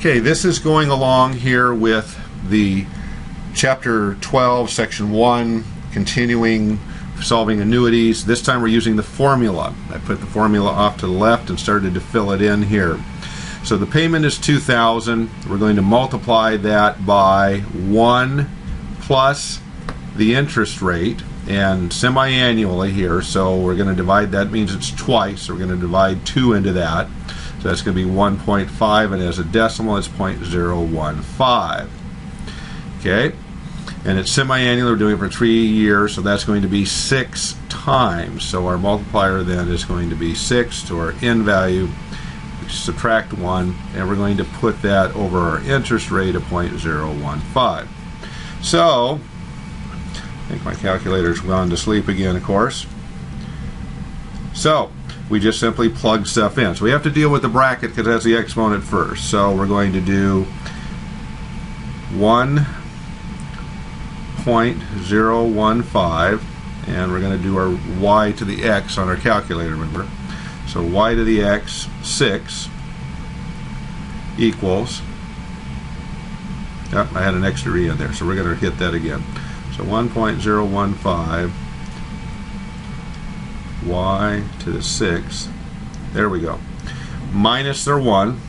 Okay, this is going along here with the Chapter 12, Section 1, continuing solving annuities. This time we're using the formula. I put the formula off to the left and started to fill it in here. So the payment is $2,000. We're going to multiply that by 1 plus the interest rate, and semi-annually here, so we're going to divide, that means it's twice, so we're going to divide 2 into that. So that's going to be 1.5, and as a decimal it's 0.015. Okay, and it's semi-annual, we're doing it for 3 years, so that's going to be 6 times. So our multiplier then is going to be 6 to our end value. We subtract 1, and we're going to put that over our interest rate of 0.015. So, I think my calculator's gone to sleep again, of course. So, we just simply plug stuff in. So we have to deal with the bracket because that's the exponent first. So we're going to do 1.015, and we're going to do our y to the x on our calculator, remember. So y to the x, 6, equals, yep, I had an extra e in there, so we're going to hit that again. So 1.015 y to the 6, there we go, minus their 1.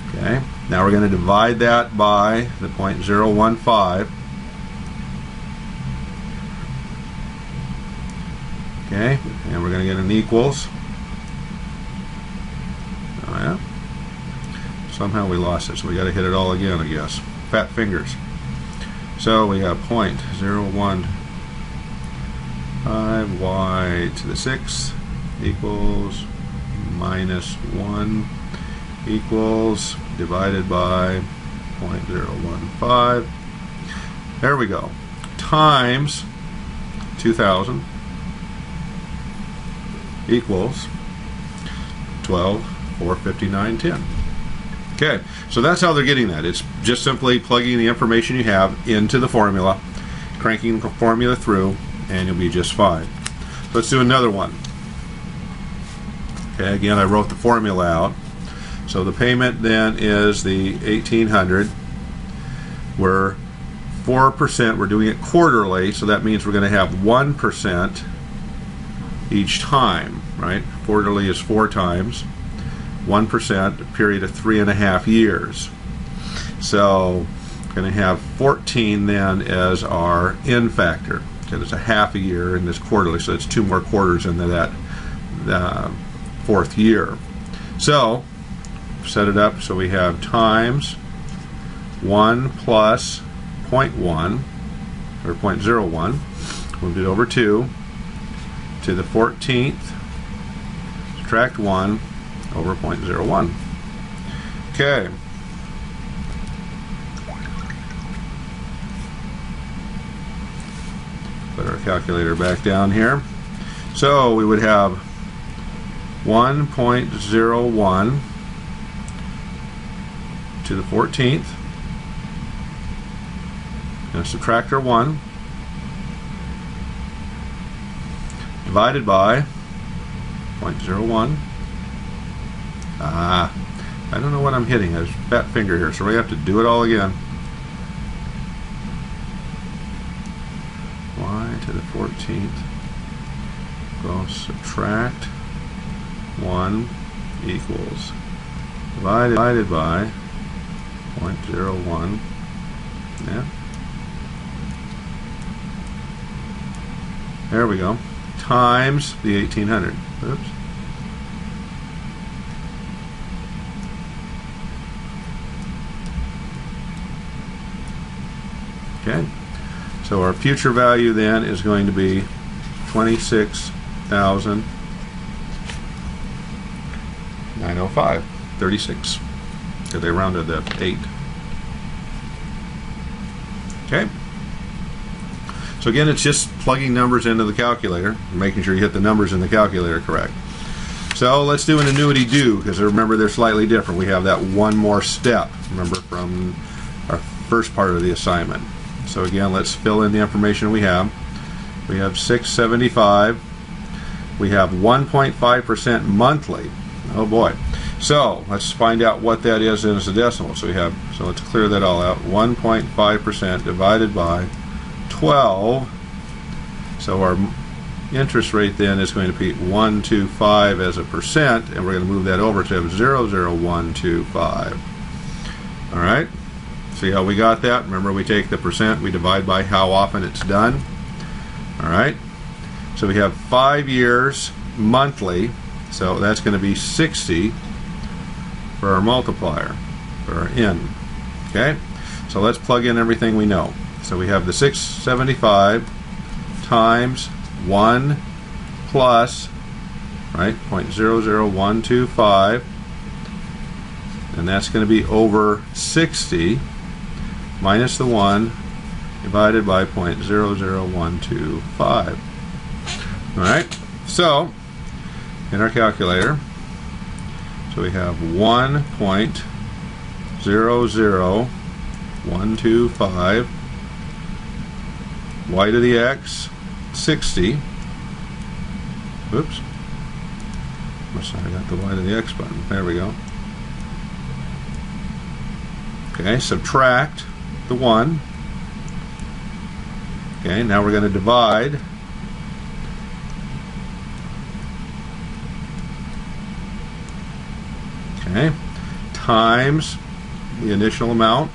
Okay, now we're going to divide that by the 0.015. Okay, and we're going to get an equals. Oh yeah, somehow we lost it, so we got to hit it all again, I guess. Fat fingers. So we have 0.015 y to the 6 equals minus 1 equals divided by 0.015. There we go. Times 2,000 equals 12, 4, 59, 10. Okay, so that's how they're getting that. It's just simply plugging the information you have into the formula, cranking the formula through, and you'll be just fine. Let's do another one. Okay, again, I wrote the formula out. So the payment then is the $1,800. We're 4%. We're doing it quarterly, so that means we're going to have 1% each time, right? Quarterly is 4 times. 1%, a period of 3.5 years. So we're going to have 14 then as our end factor, because it's a half a year in this quarterly, so it's 2 more quarters into that 4th year. So set it up so we have times 1 plus 0.1 or 0.01, moved it over 2 to the 14th, subtract 1 over 0.01. Okay. Put our calculator back down here. So we would have 1.01 to the 14th. Now subtract our 1 divided by 0.01. I don't know what I'm hitting. There's a fat finger here, so we have to do it all again. Y to the 14th. Go subtract 1 equals divided by 0.01. Yeah. There we go. Times the 1,800. Oops. Okay, so our future value then is going to be 26,905, 36, because they rounded the 8. Okay, so again, it's just plugging numbers into the calculator, making sure you hit the numbers in the calculator correct. So let's do an annuity due, because remember they're slightly different. We have that one more step, remember, from our first part of the assignment. So again, let's fill in the information we have. We have $675. We have 1.5% monthly. Oh boy. So let's find out what that is as a decimal. So let's clear that all out. 1.5% divided by 12. So our interest rate then is going to be 125 as a percent, and we're going to move that over to have 00125. All right. See how we got that? Remember, we take the percent, we divide by how often it's done. All right. So we have 5 years monthly. So that's going to be 60 for our multiplier, for our n. Okay? So let's plug in everything we know. So we have the 675 times 1 plus, right, 0.00125, and that's going to be over 60 minus the 1 divided by 0.00125. All right? So in our calculator, so we have 1.00125 y to the x 60. Oops. Must have got the y to the x button. There we go. Okay, subtract the 1. Okay, now we're going to divide. Okay, times the initial amount.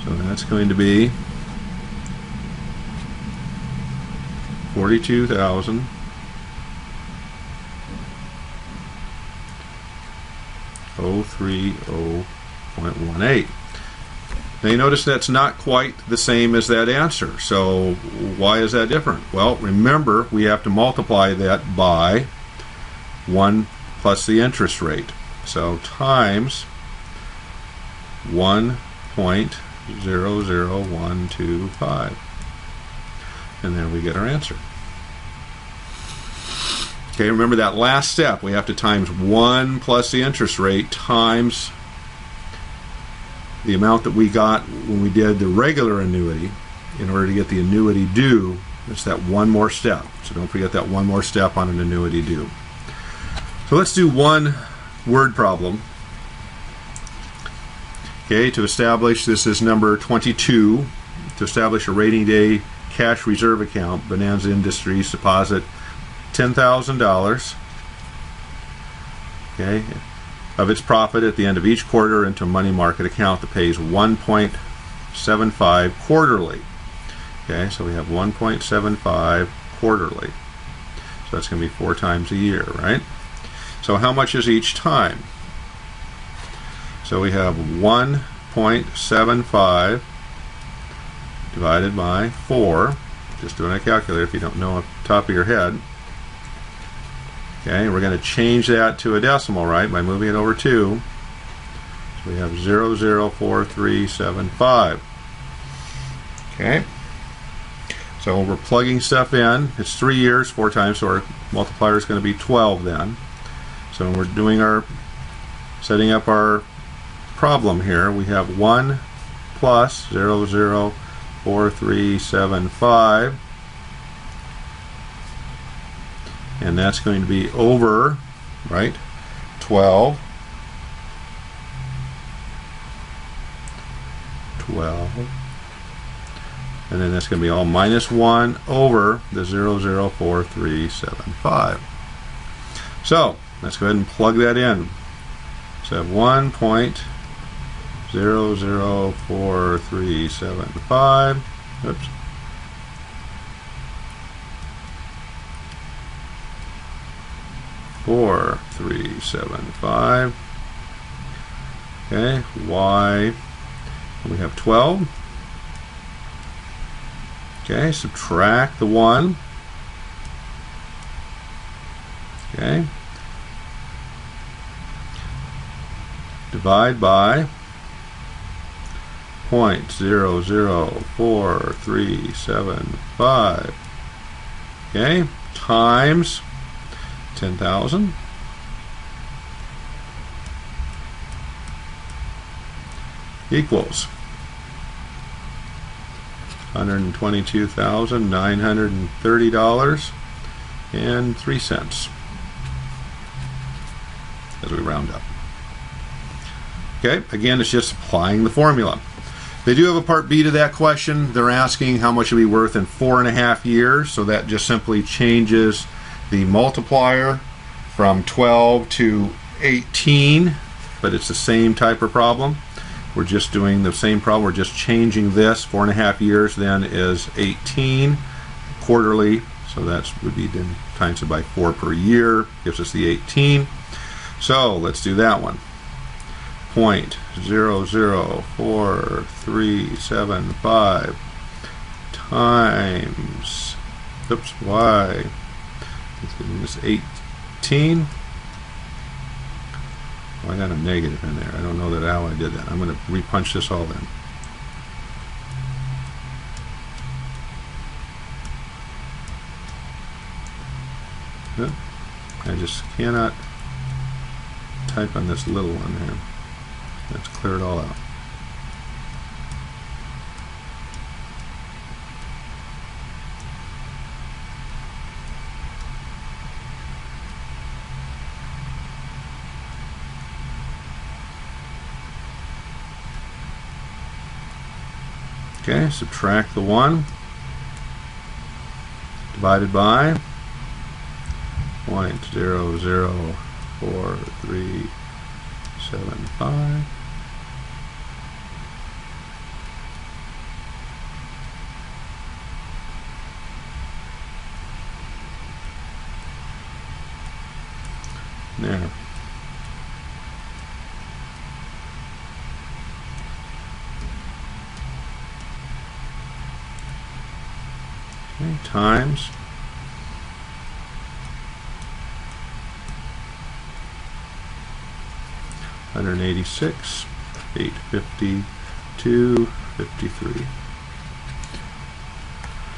So that's going to be 42,030.18. Now you notice that's not quite the same as that answer. So why is that different? Well, remember, we have to multiply that by 1 plus the interest rate. So times 1.00125. And then we get our answer. Okay, remember that last step. We have to times 1 plus the interest rate times the amount that we got when we did the regular annuity in order to get the annuity due. It's that one more step. So don't forget that one more step on an annuity due. So let's do one word problem. Okay, to establish, this is number 22, to establish a rainy day cash reserve account, Bonanza Industries deposit $10,000. Okay, of its profit at the end of each quarter into a money market account that pays 1.75 quarterly. Okay, so we have 1.75 quarterly. So that's going to be 4 times a year, right? So how much is each time? So we have 1.75 divided by 4. Just doing a calculator if you don't know off the top of your head. Okay, we're going to change that to a decimal, right, by moving it over 2. So we have 004375. Okay, so we're plugging stuff in. It's 3 years, 4 times, so our multiplier is going to be 12 then. So when we're doing our, setting up our problem here, we have 1 plus 004375. And that's going to be over, right, 12. 12. And then that's going to be all minus 1 over the 004375. So let's go ahead and plug that in. So I have 1.00437.5. Oops. $4,375. Okay, y, we have 12. Okay, subtract the 1. Okay, divide by 0.00437.5. Okay, times 10,000 equals $122,930.03 as we round up. Okay, again, it's just applying the formula. They do have a part B to that question. They're asking how much it would be worth in 4.5 years, so that just simply changes the multiplier from 12 to 18, but it's the same type of problem. We're just doing the same problem. We're just changing this. 4.5 years then is 18 quarterly, so that would be then times it by 4 per year, gives us the 18. So let's do that one. 0.004375 times, oops, y, let's give this 18. Oh, I got a negative in there. I don't know that how I did that. I'm going to repunch this all in. I just cannot type on this little one here. Let's clear it all out. Okay, subtract the 1 divided by 0.004375. There. Okay, times 186, 850, 253.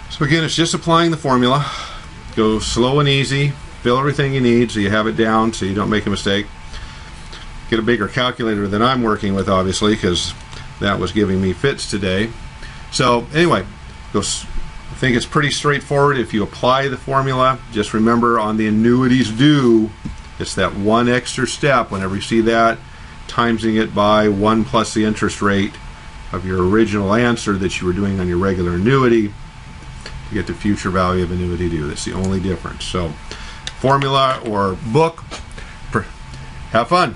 So again, it's just applying the formula. Go slow and easy. Fill everything you need so you have it down so you don't make a mistake. Get a bigger calculator than I'm working with, obviously, because that was giving me fits today. So anyway, I think it's pretty straightforward. If you apply the formula, just remember on the annuities due, it's that one extra step whenever you see that, timesing it by 1 plus the interest rate of your original answer that you were doing on your regular annuity to get the future value of annuity due. That's the only difference. So formula or book, have fun.